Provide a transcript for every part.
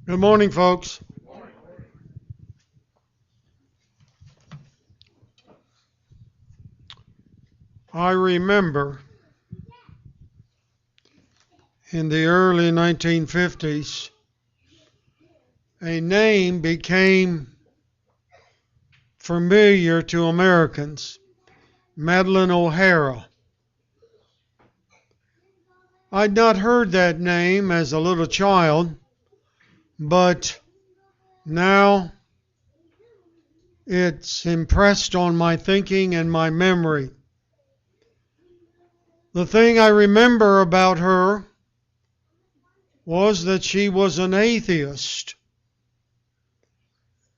Good morning, folks. I remember in the early 1950s, a name became familiar to Americans, Madeleine O'Hara. I'd not heard that name as a little child, but now it's impressed on my thinking and my memory. The thing I remember about her was that she was an atheist.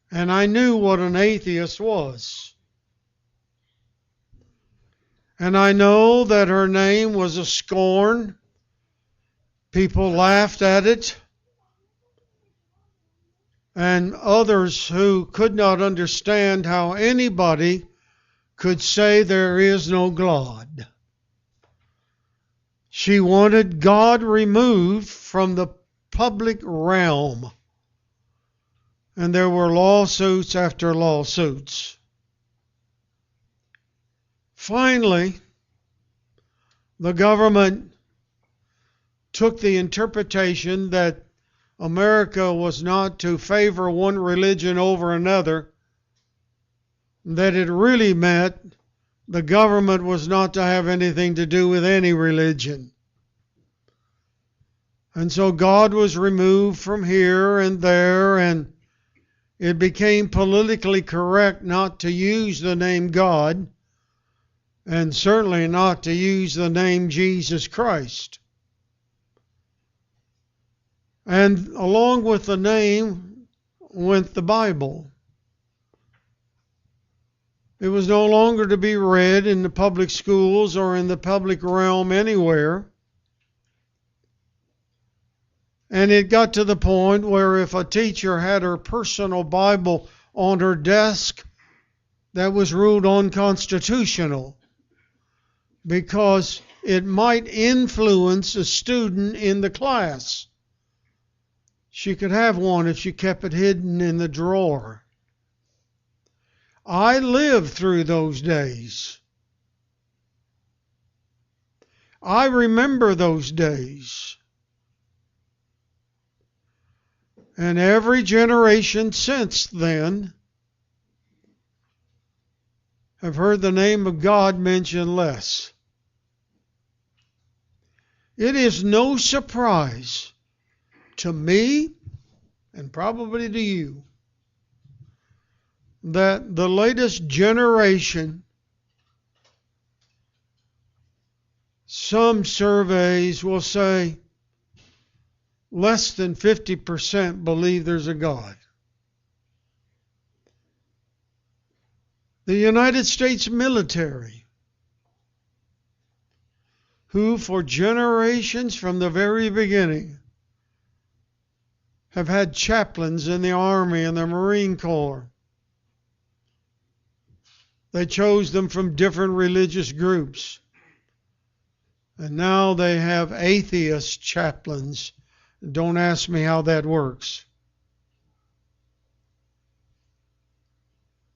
And I knew what an atheist was. And I know that her name was a scorn. People laughed at it. And others who could not understand how anybody could say there is no God. She wanted God removed from the public realm. And there were lawsuits after lawsuits. Finally, the government took the interpretation that America was not to favor one religion over another, that it really meant the government was not to have anything to do with any religion. And so God was removed from here and there, and it became politically correct not to use the name God, and certainly not to use the name Jesus Christ. And along with the name went the Bible. It was no longer to be read in the public schools or in the public realm anywhere. And it got to the point where if a teacher had her personal Bible on her desk, that was ruled unconstitutional because it might influence a student in the class. She could have one if she kept it hidden in the drawer. I lived through those days. I remember those days. And every generation since then have heard the name of God mentioned less. It is no surprise to me, and probably to you, that the latest generation, some surveys will say less than 50% believe there's a God. The United States military, who for generations from the very beginning have had chaplains in the Army and the Marine Corps. They chose them from different religious groups. And now they have atheist chaplains. Don't ask me how that works.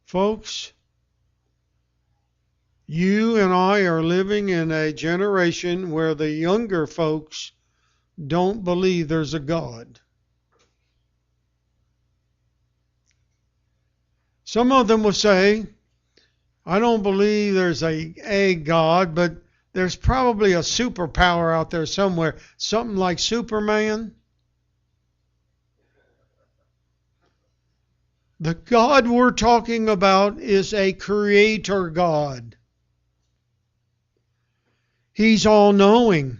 Folks, you and I are living in a generation where the younger folks don't believe there's a God. Some of them will say, I don't believe there's a God, but there's probably a superpower out there somewhere, something like Superman. The God we're talking about is a creator God. He's all-knowing,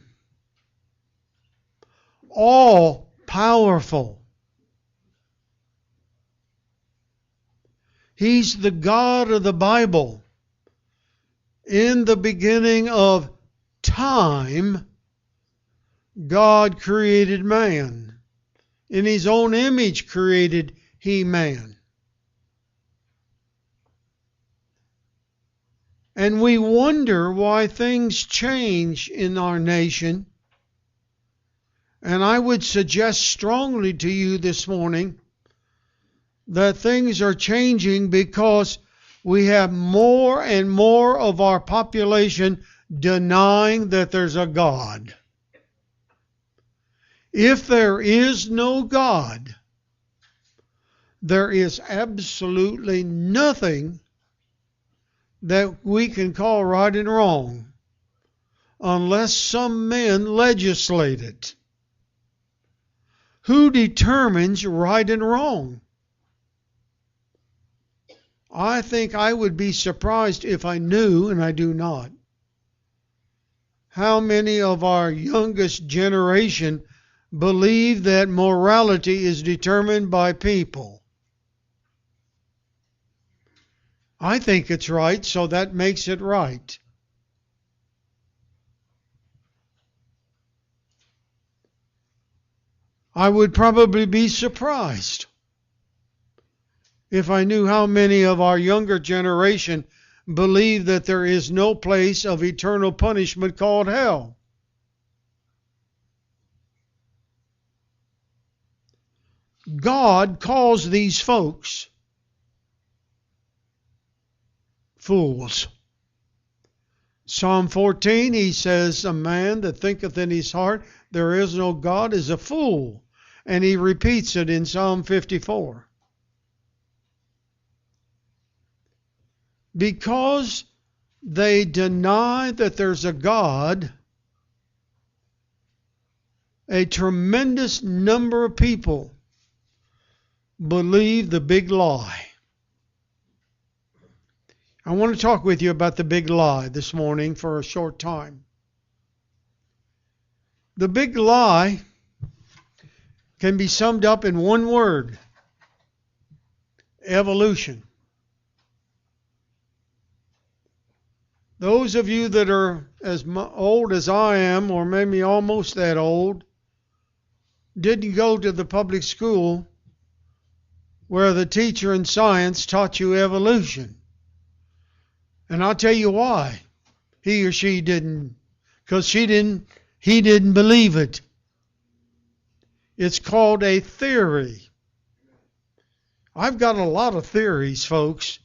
all-powerful. He's the God of the Bible. In the beginning of time, God created man. In His own image created He man. And we wonder why things change in our nation And I would suggest strongly to you this morning that things are changing because we have more and more of our population denying that there's a God. If there is no God, there is absolutely nothing that we can call right and wrong unless some men legislate it. Who determines right and wrong? I think I would be surprised if I knew, and I do not, how many of our youngest generation believe that morality is determined by people. I think it's right, so that makes it right. I would probably be surprised if I knew how many of our younger generation believe that there is no place of eternal punishment called hell. God calls these folks fools. Psalm 14, he says, a man that thinketh in his heart there is no God is a fool. And he repeats it in Psalm 54. Because they deny that there's a God, a tremendous number of people believe the big lie. I want to talk with you about the big lie this morning for a short time. The big lie can be summed up in one word: evolution. Those of you that are as old as I am, or maybe almost that old, didn't go to the public school where the teacher in science taught you evolution. And I'll tell you why. He or she didn't. Because he didn't believe it. It's called a theory. I've got a lot of theories, folks.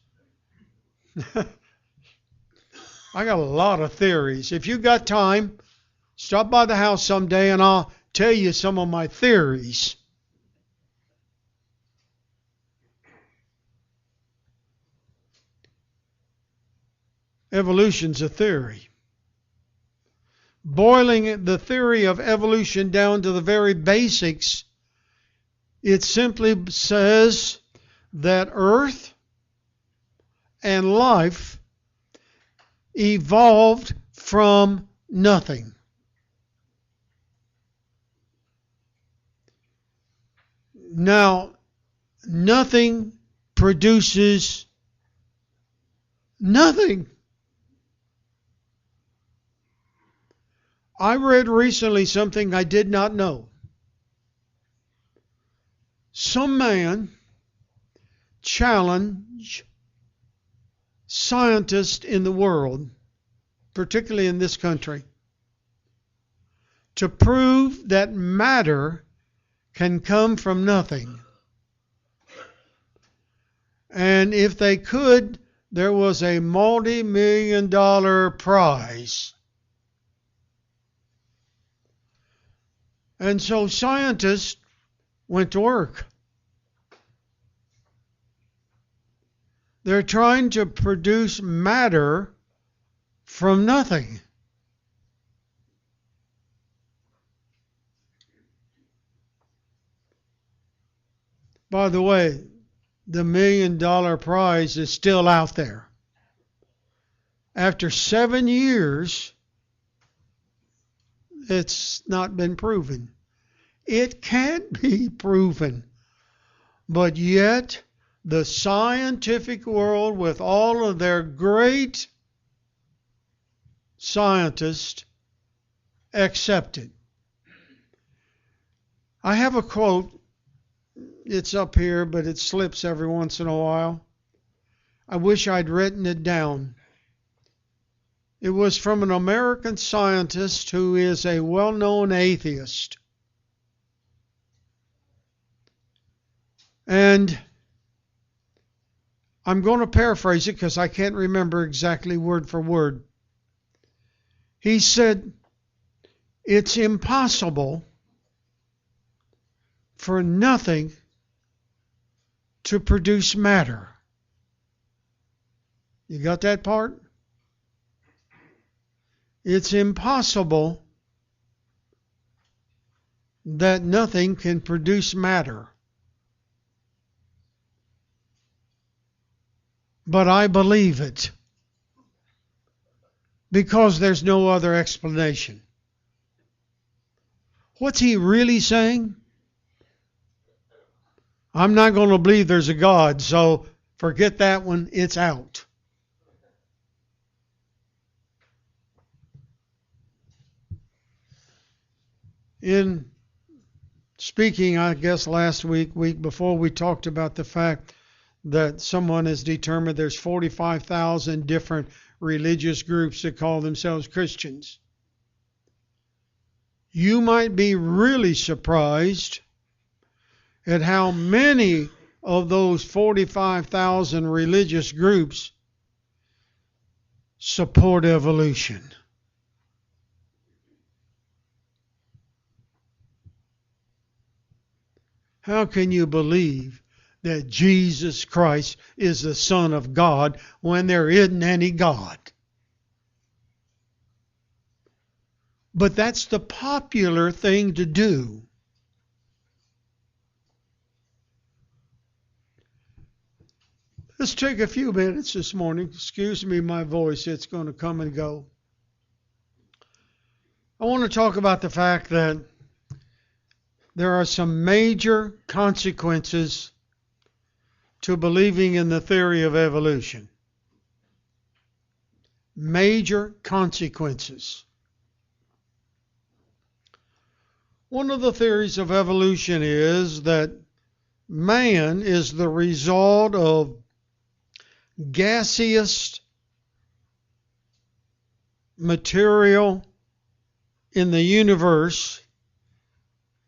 I got a lot of theories. If you got time, stop by the house someday and I'll tell you some of my theories. Evolution's a theory. Boiling the theory of evolution down to the very basics, it simply says that Earth and life evolved from nothing. Now, nothing produces nothing. I read recently something I did not know. Some man challenged scientists in the world, particularly in this country, to prove that matter can come from nothing. And if they could, there was a multi-million-dollar prize. And so scientists went to work. They're trying to produce matter from nothing. By the way, the $1 million prize is still out there. After 7 years, it's not been proven. It can't be proven. But yet, the scientific world, with all of their great scientists, accept it. I have a quote. It's up here, but it slips every once in a while. I wish I'd written it down. It was from an American scientist who is a well-known atheist. And I'm going to paraphrase it because I can't remember exactly word for word. He said, it's impossible for nothing to produce matter. You got that part? It's impossible that nothing can produce matter. But I believe it because there's no other explanation. What's he really saying? I'm not going to believe there's a God, so forget that one, it's out. In speaking, I guess last week before, we talked about the fact that someone has determined there's 45,000 different religious groups that call themselves Christians. You might be really surprised at how many of those 45,000 religious groups support evolution. How can you believe that Jesus Christ is the Son of God when there isn't any God? But that's the popular thing to do. Let's take a few minutes this morning. Excuse me, my voice, it's going to come and go. I want to talk about the fact that there are some major consequences to believing in the theory of evolution. Major consequences. One of the theories of evolution is that man is the result of gaseous material in the universe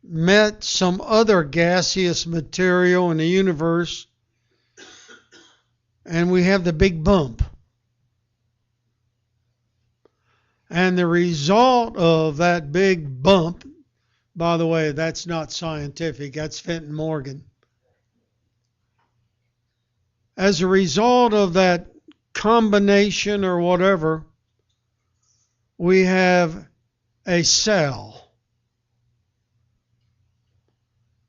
met some other gaseous material in the universe, and we have the big bump. And the result of that big bump, by the way, that's not scientific, that's Fenton Morgan. As a result of that combination or whatever, we have a cell.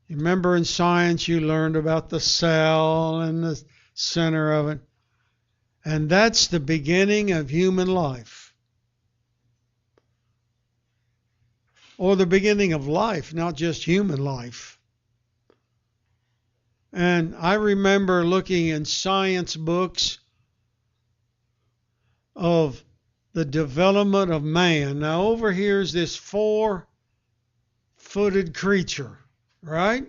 You remember in science you learned about the cell and the center of it. And that's the beginning of human life. Or the beginning of life, not just human life. And I remember looking in science books of the development of man. Now over here is this 4-footed creature, right?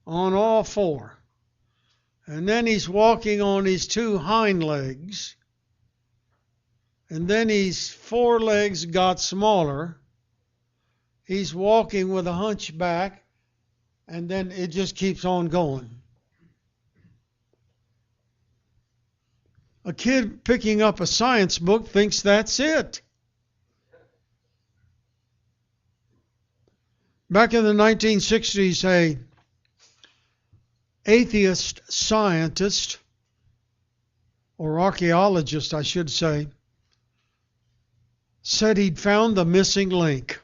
On all four. And then he's walking on his 2 hind legs. And then his 4 legs got smaller. He's walking with a hunchback. And then it just keeps on going. A kid picking up a science book thinks that's it. Back in the 1960s, a atheist scientist, or archaeologist, I should say, said he'd found the missing link.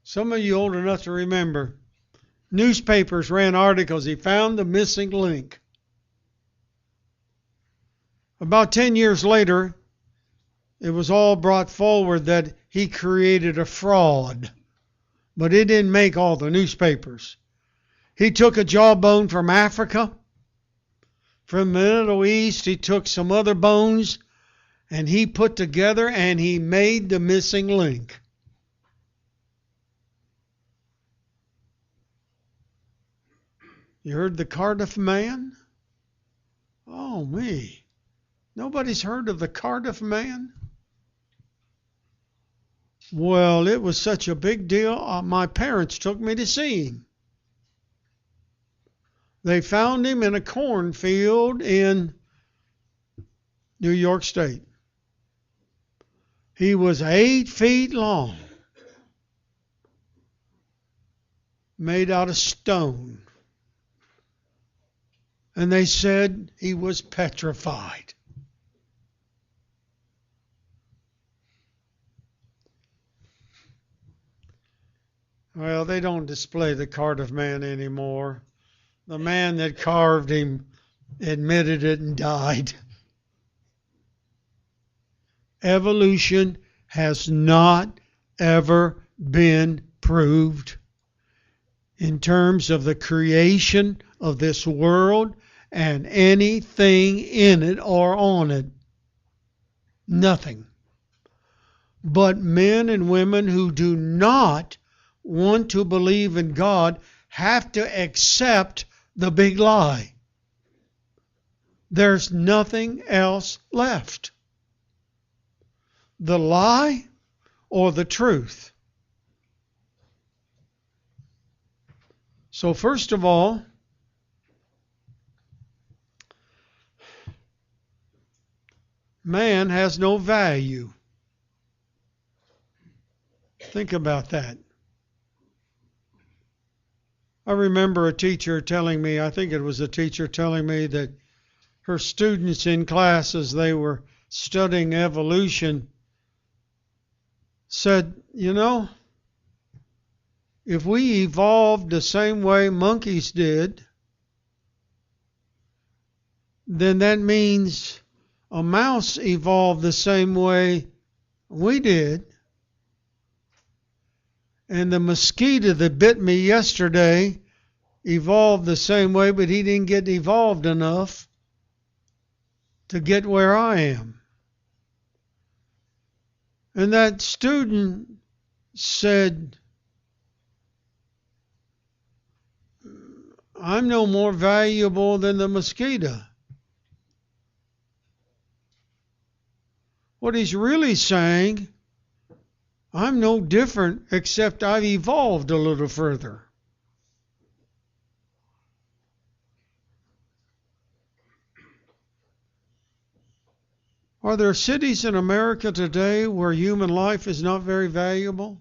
Some of you old enough to remember, newspapers ran articles, he found the missing link. About 10 years later, it was all brought forward that he created a fraud, but it didn't make all the newspapers. He took a jawbone from Africa, from the Middle East, he took some other bones, and he put together and he made the missing link. You heard the Cardiff man? Oh, me. Nobody's heard of the Cardiff man? Well, it was such a big deal, my parents took me to see him. They found him in a cornfield in New York State. He was 8 feet long, made out of stone. And they said he was petrified. Well, they don't display the carved man anymore. The man that carved him admitted it and died. Evolution has not ever been proved in terms of the creation of this world and anything in it or on it. Nothing. But men and women who do not want to believe in God have to accept the big lie. There's nothing else left. The lie or the truth. So first of all, man has no value. Think about that. I remember a teacher telling me, I think it was a teacher telling me that her students in class as they were studying evolution said, you know, if we evolved the same way monkeys did, then that means a mouse evolved the same way we did. And the mosquito that bit me yesterday evolved the same way, but he didn't get evolved enough to get where I am. And that student said, I'm no more valuable than the mosquito. What he's really saying, I'm no different except I've evolved a little further. Are there cities in America today where human life is not very valuable?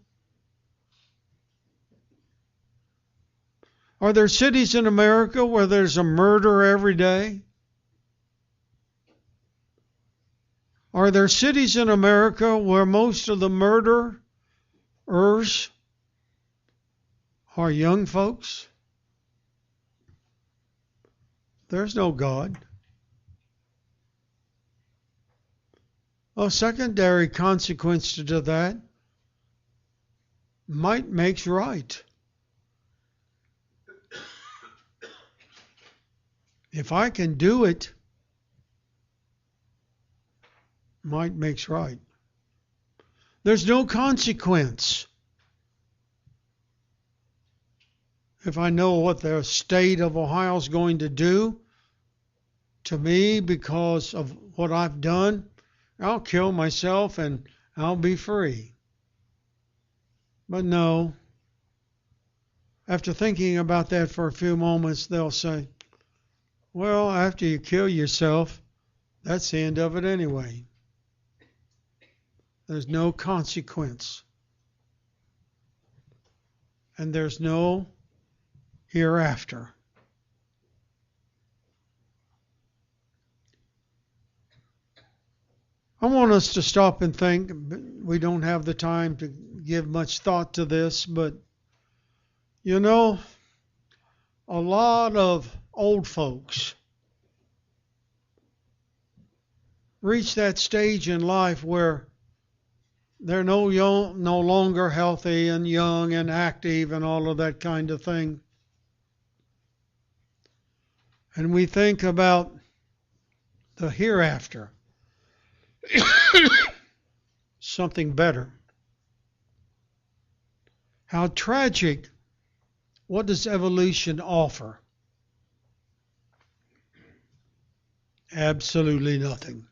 Are there cities in America where there's a murder every day? Are there cities in America where most of the murderers are young folks? There's no God. A secondary consequence to that, might makes right. If I can do it, might makes right. There's no consequence. If I know what the state of Ohio is going to do to me because of what I've done, I'll kill myself and I'll be free. But no, after thinking about that for a few moments, they'll say, well, after you kill yourself, that's the end of it anyway. There's no consequence. And there's no hereafter. I want us to stop and think. We don't have the time to give much thought to this, but you know, a lot of old folks reach that stage in life where they're no longer healthy and young and active and all of that kind of thing. And we think about the hereafter. Something better. How tragic. What does evolution offer? Absolutely nothing.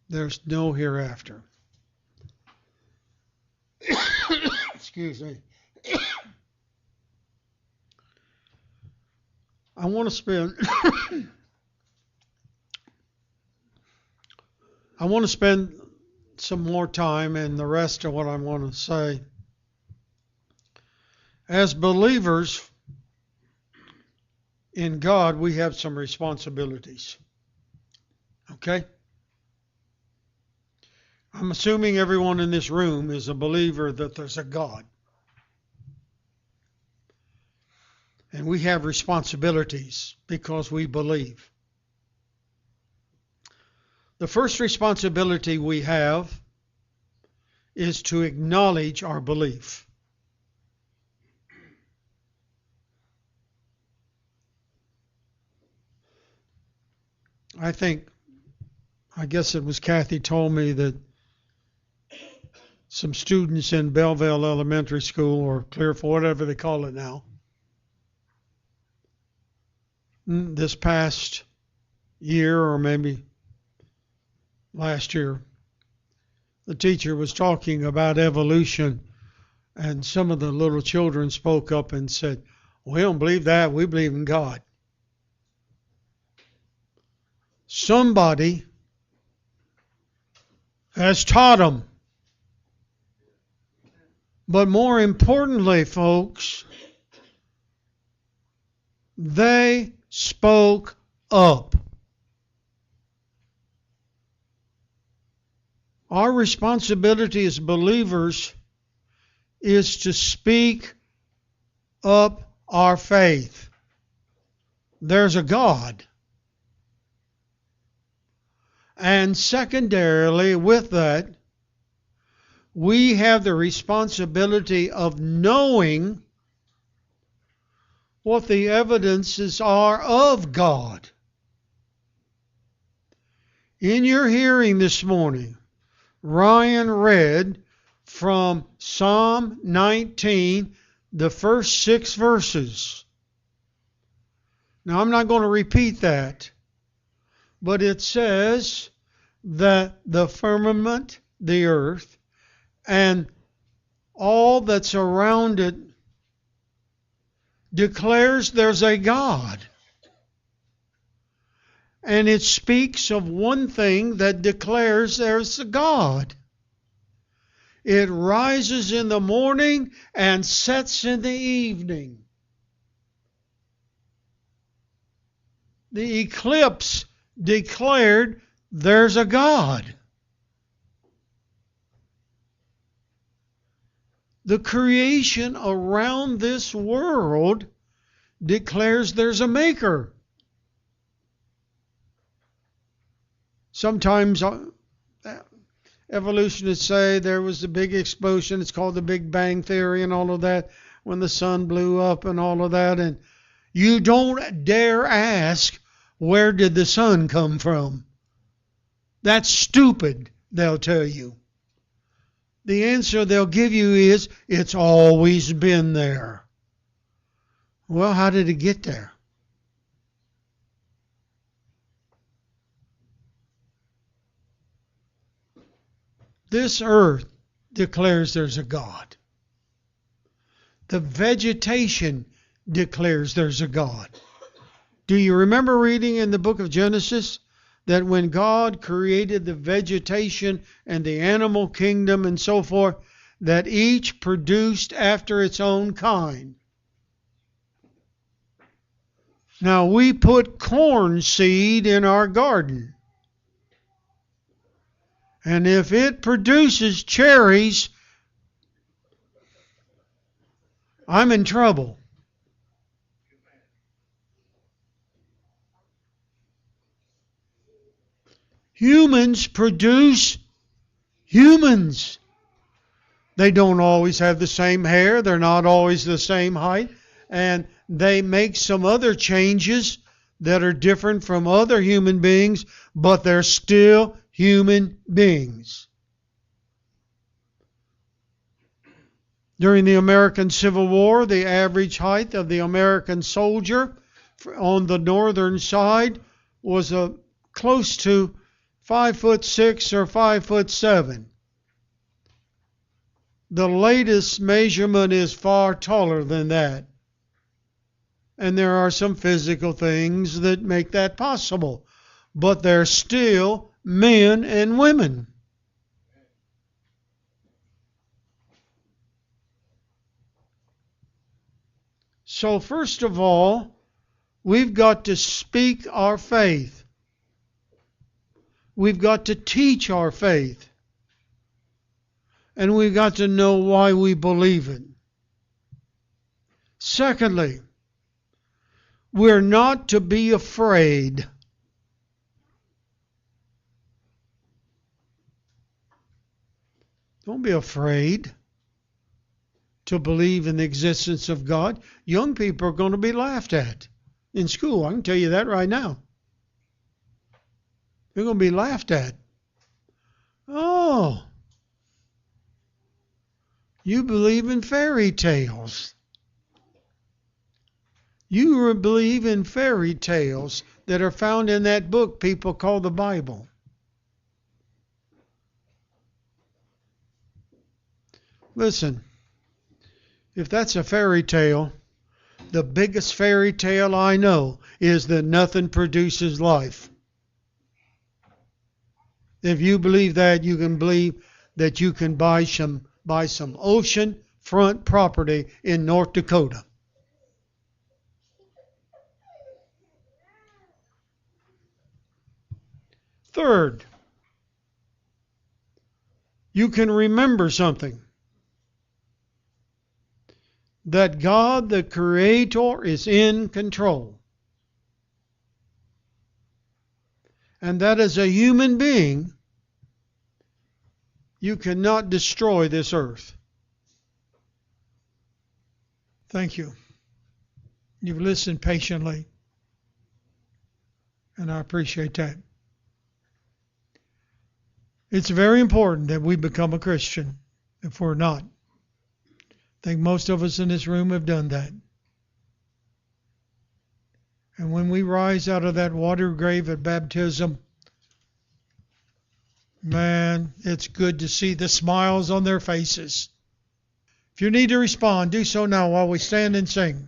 There's no hereafter. Excuse me. want to spend I want to spend some more time in the rest of what I want to say. As believers in God, we have some responsibilities. Okay? I'm assuming everyone in this room is a believer that there's a God. And we have responsibilities because we believe. The first responsibility we have is to acknowledge our belief. I guess it was Kathy told me that some students in Belleville Elementary School, or Clearfield, whatever they call it now, this past year or maybe last year, the teacher was talking about evolution, and some of the little children spoke up and said, "We don't believe that, we believe in God." Somebody has taught them. But more importantly, folks, they spoke up. Our responsibility as believers is to speak up our faith. There's a God. And secondarily, with that, we have the responsibility of knowing what the evidences are of God. In your hearing this morning, Ryan read from Psalm 19, the first 6 verses. Now, I'm not going to repeat that, but it says that the firmament, the earth, and all that's around it declares there's a God. And it speaks of one thing that declares there's a God. It rises in the morning and sets in the evening. The eclipse declared there's a God. The creation around this world declares there's a maker. Sometimes evolutionists say there was a big explosion. It's called the Big Bang Theory and all of that, when the sun blew up and all of that. And you don't dare ask, where did the sun come from? That's stupid, they'll tell you. The answer they'll give you is, it's always been there. Well, how did it get there? This earth declares there's a God. The vegetation declares there's a God. Do you remember reading in the book of Genesis that when God created the vegetation and the animal kingdom and so forth, that each produced after its own kind? Now, we put corn seed in our garden. And if it produces cherries, I'm in trouble. Humans produce humans. They don't always have the same hair. They're not always the same height. And they make some other changes that are different from other human beings, but they're still human beings. During the American Civil War, the average height of the American soldier on the northern side was close to 5'6" or 5'7". The latest measurement is far taller than that. and there are some physical things that make that possible. But they're still men and women. So first of all, we've got to speak our faith. We've got to teach our faith. And we've got to know why we believe it. Secondly, we're not to be afraid. Don't be afraid to believe in the existence of God. Young people are going to be laughed at in school. I can tell you that right now. They're going to be laughed at. Oh, you believe in fairy tales. You believe in fairy tales that are found in that book people call the Bible. Listen, if that's a fairy tale, the biggest fairy tale I know is that nothing produces life. If you believe that, you can believe that you can buy some ocean front property in North Dakota. Third, you can remember something. That God, the Creator, is in control. And that as a human being, you cannot destroy this earth. Thank you. You've listened patiently, and I appreciate that. It's very important that we become a Christian if we're not. I think most of us in this room have done that. And when we rise out of that water grave at baptism, man, it's good to see the smiles on their faces. If you need to respond, do so now while we stand and sing.